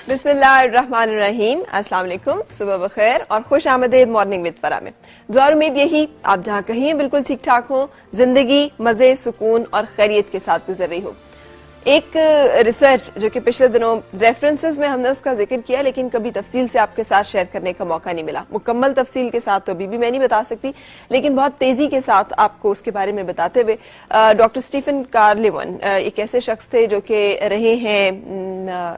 बिस्मिल्लाहिर्रहमानिर्रहीम। अस्सलाम वालेकुम, सुबह बखैर और खुश आमदीद मॉर्निंग विद फरा में। दुआ और उम्मीद यही आप जहाँ कहीं हैं बिल्कुल ठीक ठाक हो, जिंदगी मजे सुकून और खैरियत के साथ गुजर रही हो। एक रिसर्च जो कि पिछले दिनों रेफरेंसेस में हमने उसका जिक्र किया, लेकिन कभी तफसील से आपके साथ शेयर करने का मौका नहीं मिला। मुकम्मल तफसील के साथ तो अभी भी मैं नहीं बता सकती, लेकिन बहुत तेजी के साथ आपको उसके बारे में बताते हुए डॉक्टर स्टीफन कार्लिमन एक ऐसे शख्स थे जो कि रहे हैं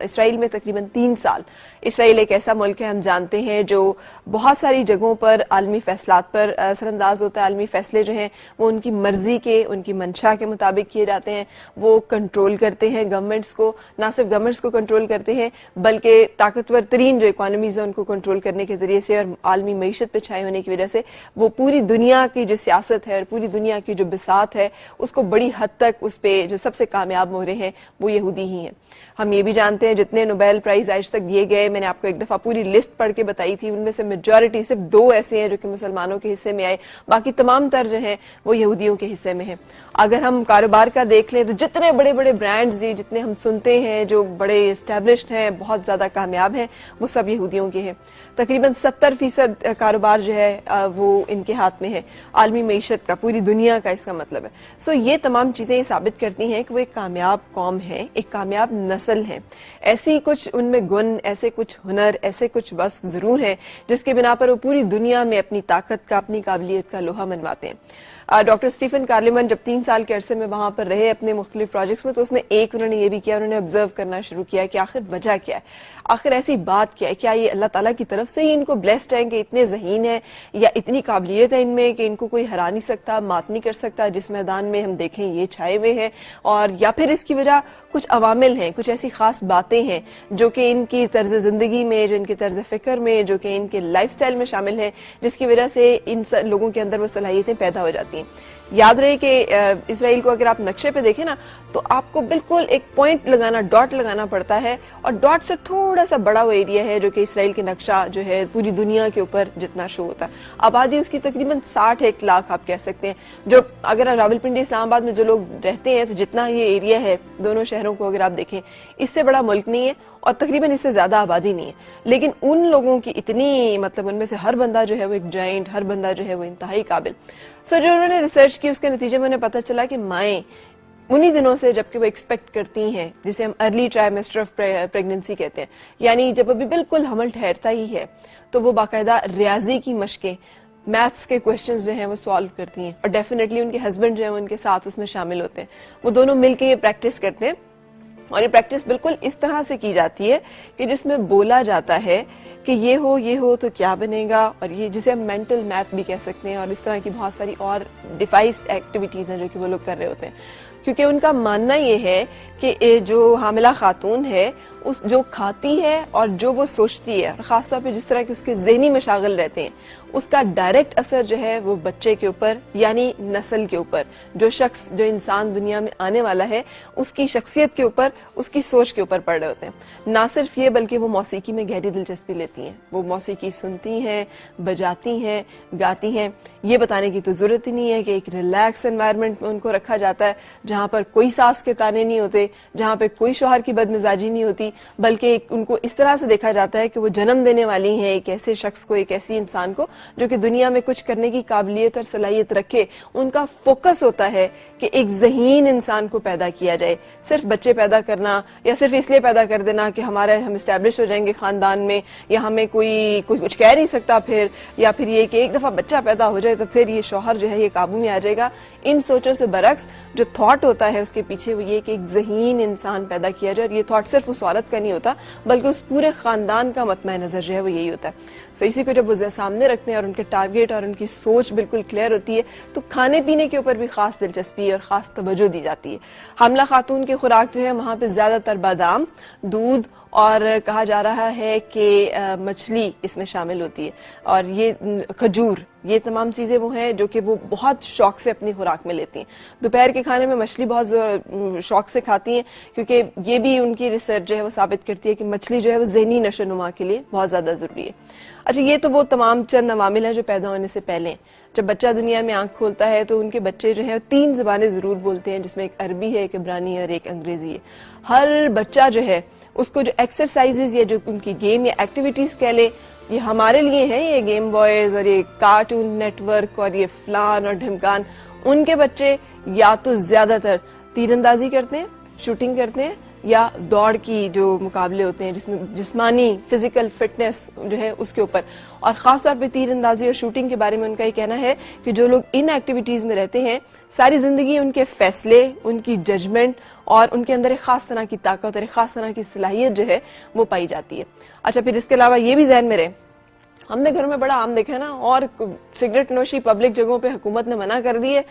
इसराइल में तकरीबन 3 साल। इसराइल एक ऐसा मुल्क है, हम जानते हैं, जो बहुत सारी जगहों पर आलमी फैसलात पर असरअंदाज होता है। आलमी फैसले जो हैं वो उनकी मर्जी के, उनकी मंशा के मुताबिक किए जाते हैं। वो कंट्रोल करते हैं गवर्नमेंट्स को, ना सिर्फ गवर्नमेंट्स को कंट्रोल करते हैं बल्कि ताकतवर तरीन जो इकोनॉमीज है उनको कंट्रोल करने के जरिए से और आलमी मईशत पे छाए होने की वजह से वो पूरी दुनिया की जो सियासत है और पूरी दुनिया की जो बिसात है उसको बड़ी हद तक उस पे जो सबसे कामयाब मोहरे हैं वो यहूदी ही हैं। हम ये भी जानते हैं जितने नोबेल प्राइज आज तक दिए गए, मैंने आपको एक दफा पूरी लिस्ट पढ़ के बताई थी, उनमें से मेजॉरिटी सिर्फ 2 ऐसे हैं जो कि मुसलमानों के हिस्से में आए, बाकी तमाम तर जो हैं वो यहूदियों के हिस्से में हैं। अगर हम कारोबार का देख लें तो जितने बड़े बड़े ब्रांड्स जी जितने हम सुनते हैं जो बड़े एस्टेब्लिश्ड हैं, बहुत ज्यादा कामयाब हैं, वो सब यहूदियों के हैं। तकरीबन 70% कारोबार जो है वो इनके हाथ में है, आलमी मईशत का, पूरी दुनिया का इसका मतलब है। सो ये तमाम चीजें साबित करती हैं कि वो एक कामयाब कौम है, एक कामयाब नस्ल है। ऐसी कुछ उनमें गुण, ऐसे कुछ हुनर, ऐसे कुछ वस्फ जरूर है जिसके बिना पर वो पूरी दुनिया में अपनी ताकत का, अपनी काबिलियत का लोहा मनवाते हैं। डॉक्टर स्टीफन कार्लिमन जब 3 साल के अरसे में वहां पर रहे अपने मुख्तलिफ प्रोजेक्ट्स में, तो उसमें एक उन्होंने ये भी किया, उन्होंने ऑब्जर्व करना शुरू किया कि आखिर वजह क्या है, आखिर ऐसी बात क्या है, क्या ये अल्लाह ताला की तरफ से ही इनको ब्लेस्ड है कि इतने ज़हीन है या इतनी काबिलियत है इनमें कि इनको कोई हरा नहीं सकता, मात नहीं कर सकता जिस मैदान में हम देखें ये छाए हुए हैं, और या फिर इसकी वजह कुछ अवामिल हैं, कुछ ऐसी खास बातें हैं जो कि इनकी तर्ज जिंदगी में, जो इनके तर्ज फिक्र में, जो कि इनके लाइफ स्टाइल में शामिल है, जिसकी वजह से इन लोगों के अंदर वो सलाहियतें पैदा हो जाती हैं। याद रहे कि इसराइल को अगर आप नक्शे पे देखें ना तो आपको बिल्कुल एक पॉइंट लगाना, डॉट लगाना पड़ता है, और डॉट से थोड़ा सा बड़ा वो एरिया है जो कि इसराइल के नक्शा जो है पूरी दुनिया के ऊपर जितना शो होता है। आबादी उसकी तकरीबन 61 लाख आप कह सकते हैं। जो अगर रावलपिंडी इस्लामाबाद में जो लोग रहते हैं तो जितना ये एरिया है दोनों शहरों को अगर आप देखें, इससे बड़ा मुल्क नहीं है और तकरीबन इससे ज्यादा आबादी नहीं है, लेकिन उन लोगों की इतनी, मतलब उनमें से हर बंदा जो है वो एक जाइंट, हर बंदा जो है वो इंतहाई काबिल। सो जो उन्होंने रिसर्च की उसके नतीजे में उन्हें पता चला कि माएँ उन्हीं दिनों से जबकि वो एक्सपेक्ट करती हैं, जिसे हम अर्ली ट्राइमेस्टर ऑफ प्रेगनेंसी कहते हैं, यानी जब अभी बिल्कुल हमल ठहरता ही है, तो वो बाकायदा रियाजी की मशकें, मैथ्स के क्वेश्चंस जो हैं वो सॉल्व करती हैं, और डेफिनेटली उनके हस्बैंड जो है उनके साथ उसमें शामिल होते हैं। वो दोनों मिलकर ये प्रैक्टिस करते हैं, और ये प्रैक्टिस बिल्कुल इस तरह से की जाती है कि जिसमें बोला जाता है कि ये हो तो क्या बनेगा, और ये जिसे हम मेंटल मैथ भी कह सकते हैं, और इस तरह की बहुत सारी और डिवाइस एक्टिविटीज हैं जो कि वो लोग कर रहे होते हैं, क्योंकि उनका मानना ये है कि जो हामिला खातून है उस जो खाती है और जो वो सोचती है, और खासतौर पे जिस तरह के उसके ज़हनी मशागल रहते हैं, उसका डायरेक्ट असर जो है वो बच्चे के ऊपर, यानी नस्ल के ऊपर, जो शख्स, जो इंसान दुनिया में आने वाला है उसकी शख्सियत के ऊपर, उसकी सोच के ऊपर पड़ रहे होते हैं। ना सिर्फ ये बल्कि वो मौसीकी में गहरी दिलचस्पी लेती हैं, वो मौसीकी सुनती हैं, बजाती हैं, गाती हैं। ये बताने की तो जरूरत ही नहीं है कि एक रिलैक्स एनवायरनमेंट में उनको रखा जाता है जहां पर कोई सास के ताने नहीं होते, जहां पे कोई शौहर की बदमिजाजी नहीं होती, बल्कि उनको इस तरह से देखा जाता है कि वो जन्म देने वाली हैं एक ऐसे शख्स को, एक ऐसी इंसान को जो कि दुनिया में कुछ करने की काबिलियत और सलाहियत रखे। उनका फोकस होता है कि एक ज़हीन इंसान को पैदा किया जाए। सिर्फ बच्चे पैदा करना या सिर्फ इसलिए पैदा कर देना कि हम एस्टेब्लिश हो जाएंगे खानदान में, या हमें कोई कुछ कह नहीं सकता फिर, या फिर ये कि एक दफा बच्चा पैदा हो जाए तो फिर ये शौहर जो है ये काबू में आ जाएगा, इन सोचों से बरक्स जो थॉट होता है उसके पीछे वो ये कि एक ज़हीन इंसान पैदा किया जाए। और ये थॉट सिर्फ उस औरत का नहीं होता बल्कि उस पूरे खानदान का मतमय नजर जो है वो यही होता है। सो इसी को जब वो सामने रखते हैं और उनके टारगेट और उनकी सोच बिल्कुल क्लियर होती है, तो खाने पीने के ऊपर भी खास दिलचस्पी और खास तवज्जो दी जाती है। हामला खातून की खुराक जो है वहां पे ज्यादातर बादाम, दूध और कहा जा रहा है कि मछली इसमें शामिल होती है, और ये खजूर, ये तमाम चीजें वो हैं जो कि वो बहुत शौक से अपनी खुराक में लेती हैं। दोपहर के खाने में मछली बहुत शौक से खाती हैं, क्योंकि ये भी उनकी रिसर्च जो है वो साबित करती है कि मछली जो है वो ज़हनी नशोनुमा के लिए बहुत ज्यादा जरूरी है। अच्छा, ये तो वो तमाम चंद अवामिल हैं जो पैदा होने से पहले। जब बच्चा दुनिया में आंख खोलता है तो उनके बच्चे जो है 3 ज़बानें जरूर बोलते हैं, जिसमें एक अरबी है, एक इब्रानी है और एक अंग्रेजी है। हर बच्चा जो है اس کو جو ایکسرسائزز یا جو ان کی گیم یا ایکٹیویٹیز کہہ لیں، یہ ہمارے لیے ہیں، یہ گیم بوائز اور یہ کارٹون نیٹ ورک اور یہ فلان اور ڈھمکان، ان کے بچے یا تو زیادہ تر تیر اندازی کرتے ہیں، شوٹنگ کرتے ہیں، یا دوڑ کی جو مقابلے ہوتے ہیں جس میں جسمانی فزیکل فٹنس جو ہے اس کے اوپر، اور خاص طور پہ تیر اندازی اور شوٹنگ کے بارے میں ان کا یہ کہنا ہے کہ جو لوگ ان ایکٹیویٹیز میں رہتے ہیں ساری زندگی ان کے فیصلے، ان کی ججمنٹ اور ان کے اندر ایک خاص طرح کی طاقت اور ایک خاص طرح کی صلاحیت جو ہے وہ پائی جاتی ہے۔ اچھا، پھر اس کے علاوہ یہ بھی ذہن میں رہے، ہم نے گھروں میں بڑا عام دیکھا ہے نا، اور سگریٹ نوشی پبلک جگہوں پہ حکومت نے منع کر دی ہے،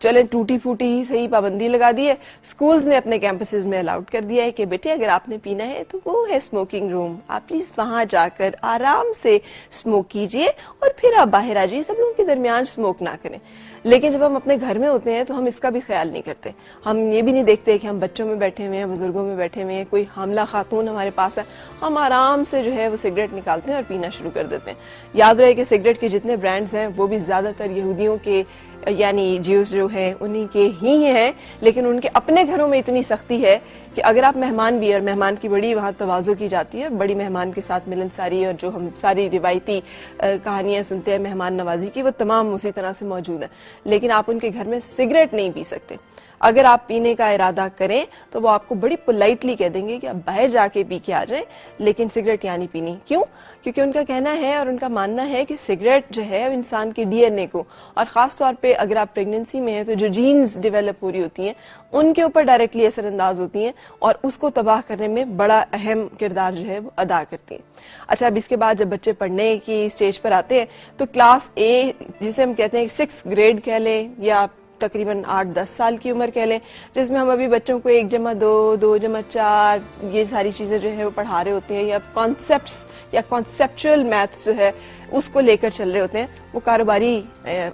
چلے ٹوٹی پھوٹی ہی صحیح پابندی لگا دی ہے، سکولز نے اپنے کیمپسز میں الاؤڈ کر دیا ہے کہ بیٹے اگر آپ نے پینا ہے تو وہ ہے اسموکنگ روم، آپ پلیز وہاں جا کر آرام سے اسموک کیجئے اور پھر آپ باہر آ جائیے، سب لوگوں کے درمیان اسموک نہ کریں۔ لیکن جب ہم اپنے گھر میں ہوتے ہیں تو ہم اس کا بھی خیال نہیں کرتے، ہم یہ بھی نہیں دیکھتے کہ ہم بچوں میں بیٹھے ہوئے ہیں، بزرگوں میں بیٹھے ہوئے ہیں، کوئی حاملہ خاتون ہمارے پاس ہے، ہم آرام سے جو ہے وہ سگریٹ نکالتے ہیں اور پینا شروع کر دیتے ہیں۔ یاد رہے کہ سگریٹ کے جتنے برانڈز ہیں وہ بھی زیادہ تر یہودیوں کے یعنی جیوز جو ہیں انہی کے ہی ہیں، لیکن ان کے اپنے گھروں میں اتنی سختی ہے کہ اگر آپ مہمان بھی، اور مہمان کی بڑی وہاں تواضع کی جاتی ہے، بڑی مہمان کے ساتھ ملنساری اور جو ہم ساری روایتی کہانیاں سنتے ہیں مہمان نوازی کی، وہ تمام اسی طرح سے موجود ہیں، لیکن آپ ان کے گھر میں سگریٹ نہیں پی سکتے۔ اگر آپ پینے کا ارادہ کریں تو وہ آپ کو بڑی پولائٹلی کہہ دیں گے کہ آپ باہر جا کے پی کے آ جائیں، لیکن سگریٹ یہاں نہیں پینی۔ کیوں؟ کیونکہ ان کا کہنا ہے اور ان کا ماننا ہے کہ سگریٹ جو ہے انسان کے ڈی این اے کو، اور خاص طور پہ اگر آپ پریگننسی میں ہیں تو جو جینز ڈیولپ ہو رہی ہوتی ہیں ان کے اوپر ڈائریکٹلی اثر انداز ہوتی ہیں اور اس کو تباہ کرنے میں بڑا اہم کردار جو ہے وہ ادا کرتی ہیں۔ اچھا، اب اس کے بعد جب بچے پڑھنے کی اسٹیج پر آتے ہیں تو کلاس اے جسے ہم کہتے ہیں 6 گریڈ کہہ لیں یا تقریباً 8-10 سال کی عمر کہہ لیں، جس میں ہم ابھی بچوں کو 1+2، 2+4 یہ ساری چیزیں جو ہے وہ پڑھا رہے ہوتے ہیں، یا کانسیپٹس یا کانسیپچل میتھس جو ہے اس کو لے کر چل رہے ہوتے ہیں، وہ کاروباری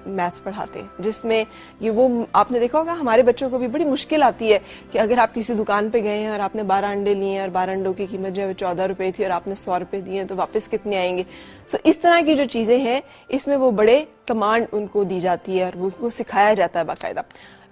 میتھس پڑھاتے ہیں، جس میں یہ وہ آپ نے دیکھا ہوگا ہمارے بچوں کو بھی بڑی مشکل آتی ہے کہ اگر آپ کسی دکان پہ گئے ہیں اور آپ نے 12 انڈے لیے ہیں اور 12 انڈوں کی قیمت جو ہے 14 روپے تھی اور آپ نے 100 روپے دیے ہیں تو واپس کتنے آئیں گے۔ سو اس طرح کی جو چیزیں ہیں اس میں وہ بڑے کمانڈ ان کو دی جاتی ہے اور وہ سکھایا جاتا ہے باقاعدہ۔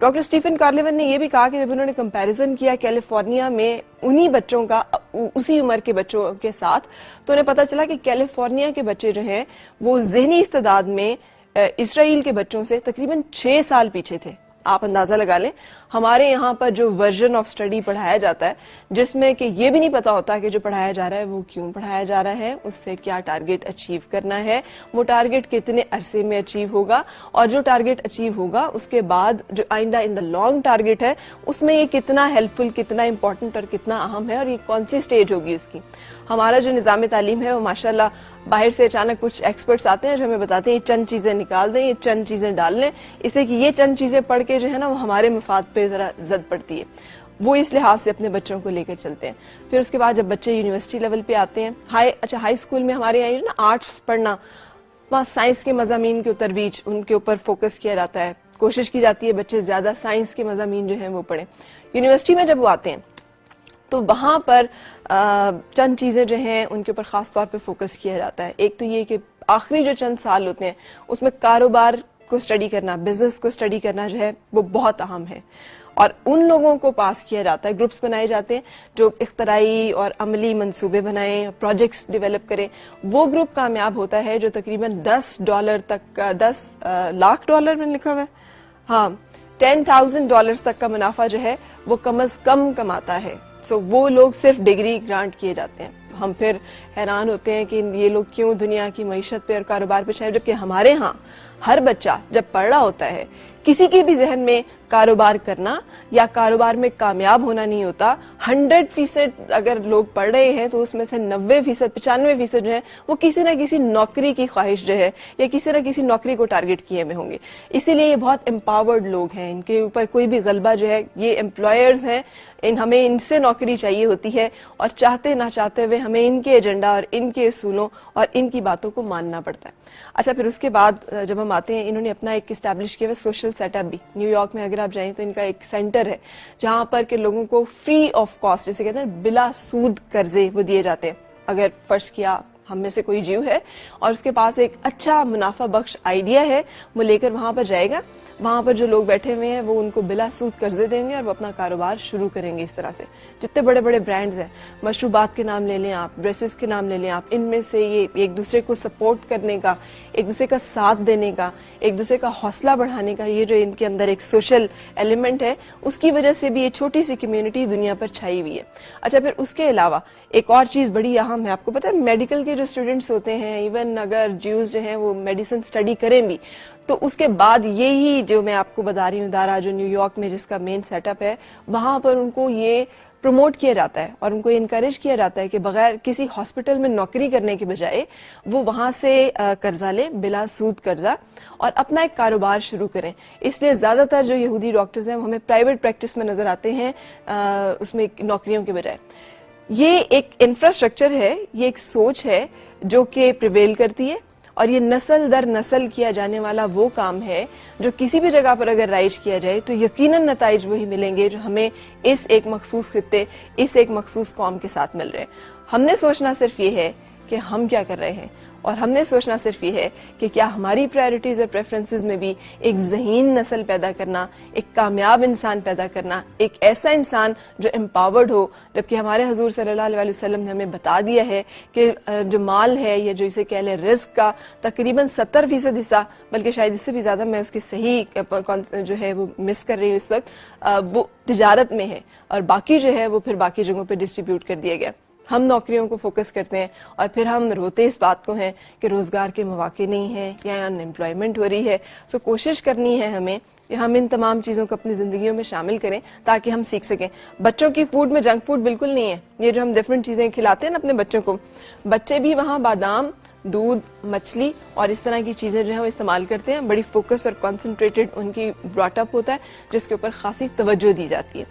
ڈاکٹر اسٹیفن کارلیون نے یہ بھی کہا کہ جب انہوں نے کمپیریزن کیا کیلیفورنیا میں انہی بچوں کا اسی عمر کے بچوں کے ساتھ، تو انہیں پتا چلا کہ کیلیفورنیا کے بچے جو ہیں وہ ذہنی استعداد میں اسرائیل کے بچوں سے تقریباً 6 سال پیچھے تھے۔ آپ اندازہ لگا لیں ہمارے یہاں پر جو ورژن آف اسٹڈی پڑھایا جاتا ہے جس میں کہ یہ بھی نہیں پتا ہوتا کہ جو پڑھایا جا رہا ہے وہ کیوں پڑھایا جا رہا ہے، اس سے کیا ٹارگٹ اچیو کرنا ہے، وہ ٹارگٹ کتنے عرصے میں اچیو ہوگا، اور جو ٹارگٹ اچیو ہوگا اس کے بعد جو آئندہ ان دا لانگ ٹارگٹ ہے اس میں یہ کتنا ہیلپ فل، کتنا امپورٹنٹ اور کتنا اہم ہے، اور یہ کون سی سٹیج ہوگی اس کی۔ ہمارا جو نظام تعلیم ہے وہ ماشاءاللہ باہر سے اچانک کچھ ایکسپرٹس آتے ہیں جو ہمیں بتاتے ہیں یہ چند چیزیں نکال دیں، یہ چند چیزیں ڈال لیں، اس لیے کہ یہ چند چیزیں پڑھ کے جو ہے نا وہ ہمارے مفاد پہ ذرا زد پڑتی ہے، وہ اس لحاظ سے اپنے بچوں کو لے کر چلتے ہیں۔ پھر اس کے بعد جب بچے یونیورسٹی لیول پہ آتے ہیں، ہائی اسکول میں ہمارے یہاں نا آرٹس پڑھنا، وہاں سائنس کے مضامین کے ترویج ان کے اوپر فوکس کیا جاتا ہے، کوشش کی جاتی ہے بچے زیادہ سائنس کے مضامین جو ہیں وہ پڑھیں۔ یونیورسٹی میں جب وہ آتے ہیں تو وہاں پر چند چیزیں جو ہیں ان کے اوپر خاص طور پہ فوکس کیا جاتا ہے۔ ایک تو یہ کہ آخری جو چند سال ہوتے ہیں اس میں کاروبار کو اسٹڈی کرنا، بزنس کو اسٹڈی کرنا جو ہے وہ بہت اہم ہے، اور ان لوگوں کو پاس کیا جاتا ہے، گروپس بنائے جاتے ہیں جو اختراعی اور عملی منصوبے بنائیں، پروجیکٹس ڈیولپ کریں، وہ گروپ کامیاب ہوتا ہے جو تقریباً $10 تک کا $10 لاکھ میں لکھا ہوا ہے، ہاں $10,000 تک کا منافع جو ہے وہ کم از کم کماتا ہے۔ سو وہ لوگ صرف ڈگری گرانٹ کیے جاتے ہیں۔ ہم پھر حیران ہوتے ہیں کہ یہ لوگ کیوں دنیا کی معیشت پہ اور کاروبار پہ چاہے، جبکہ ہمارے ہاں ہر بچہ جب پڑھ رہا ہوتا ہے کسی کے بھی ذہن میں کاروبار کرنا یا کاروبار میں کامیاب ہونا نہیں ہوتا۔ 100% اگر لوگ پڑھ رہے ہیں تو اس میں سے 90%، 95% جو ہے وہ کسی نہ کسی نوکری کی خواہش جو ہے یا کسی نہ کسی نوکری کو ٹارگٹ کیے ہوئے ہوں گے، اسی لیے یہ بہت امپاورڈ لوگ ہیں، ان کے اوپر کوئی بھی غلبہ جو ہے، یہ امپلائرز ہیں، ہمیں ان سے نوکری چاہیے ہوتی ہے اور چاہتے نہ چاہتے ہوئے ہمیں ان کے ایجنڈا اور ان کے اصولوں اور ان کی باتوں کو ماننا پڑتا ہے۔ اچھا، پھر اس کے بعد جب ہم آتے ہیں، انہوں نے اپنا ایک اسٹیبلش کیا ہوا سوشل سیٹ اپ بھی۔ نیو یارک میں اگر آپ جائیں تو ان کا ایک سینٹر ہے جہاں پر کہ لوگوں کو فری آف کاسٹ، جسے کہتے ہیں بلا سود قرضے وہ دیے جاتے ہیں۔ اگر فرض کیا हम में से कोई जीव है और उसके पास एक अच्छा मुनाफा बख्श आइडिया है, वो लेकर वहां पर जाएगा, वहां पर जो लोग बैठे हुए हैं वो उनको बिला सूद कर्जे देंगे और वो अपना कारोबार शुरू करेंगे। इस तरह से जितने बड़े बड़े ब्रांड्स हैं, मशरूबात के नाम ले लें आप, ड्रेसेस के नाम ले लें आप, इनमें से ये एक दूसरे को सपोर्ट करने का, एक दूसरे का साथ देने का, एक दूसरे का हौसला बढ़ाने का, ये जो इनके अंदर एक सोशल एलिमेंट है, उसकी वजह से भी ये छोटी सी कम्युनिटी दुनिया पर छाई हुई है। अच्छा, फिर उसके अलावा एक और चीज बड़ी अहम है, आपको पता है मेडिकल के जो स्टूडेंट्स होते हैं, इवन अगर ज्यूज जो हैं वो मेडिसिन स्टडी करें भी, तो उसके बाद यही जो मैं आपको बता रही हूँ इदारा जो न्यूयॉर्क में जिसका मेन सेटअप है, वहां पर उनको ये प्रमोट किया जाता है और उनको इनकरेज किया जाता है कि बगैर किसी हॉस्पिटल में नौकरी करने के बजाय वो वहां से कर्जा लें, बिला सूद कर्जा, और अपना एक कारोबार शुरू करें। इसलिए ज्यादातर जो यहूदी डॉक्टर्स हैं वो हमें प्राइवेट प्रैक्टिस में नजर आते हैं, उसमें नौकरियों के बजाय। ये एक इंफ्रास्ट्रक्चर है, ये एक सोच है जो कि प्रिवेल करती है और ये नस्ल दर नस्ल किया जाने वाला वो काम है जो किसी भी जगह पर अगर राइज किया जाए तो यकीनन नताइज वही मिलेंगे जो हमें इस एक मखसूस खित्ते, इस एक मखसूस कौम के साथ मिल रहे हैं। हमने सोचना सिर्फ ये है कि हम क्या कर रहे हैं, और हमने सोचना सिर्फ ये है कि क्या हमारी प्रायोरिटीज और प्रेफरेंसेस में भी एक ज़हीन नस्ल पैदा करना, एक कामयाब इंसान पैदा करना, एक ऐसा इंसान जो एम्पावर्ड हो, जबकि हमारे हुजूर सल्लल्लाहु अलैहि वसल्लम ने हमें बता दिया है कि जो माल है या जो इसे कह लें रिस्क का तकरीबन 70% हिस्सा, बल्कि शायद इससे भी ज्यादा, मैं उसकी सही जो है वो मिस कर रही हूँ इस वक्त, वो तिजारत में है और बाकी जो है वो फिर बाकी जगहों पर डिस्ट्रीब्यूट कर दिया गया। हम नौकरियों को फोकस करते हैं और फिर हम रोते इस बात को हैं कि रोजगार के मौके नहीं है या अनएम्प्लॉयमेंट हो रही है। सो कोशिश करनी है हमें कि हम इन तमाम चीजों को अपनी जिंदगियों में शामिल करें ताकि हम सीख सकें। बच्चों की फूड में जंक फूड बिल्कुल नहीं है। ये जो हम डिफरेंट चीजें खिलाते हैं ना अपने बच्चों को, बच्चे भी वहाँ बादाम, दूध, मछली और इस तरह की चीजें जो है वो इस्तेमाल करते हैं। बड़ी फोकस और कॉन्सेंट्रेटेड उनकी ब्रॉटअप होता है जिसके ऊपर खासी तवज्जो दी जाती है।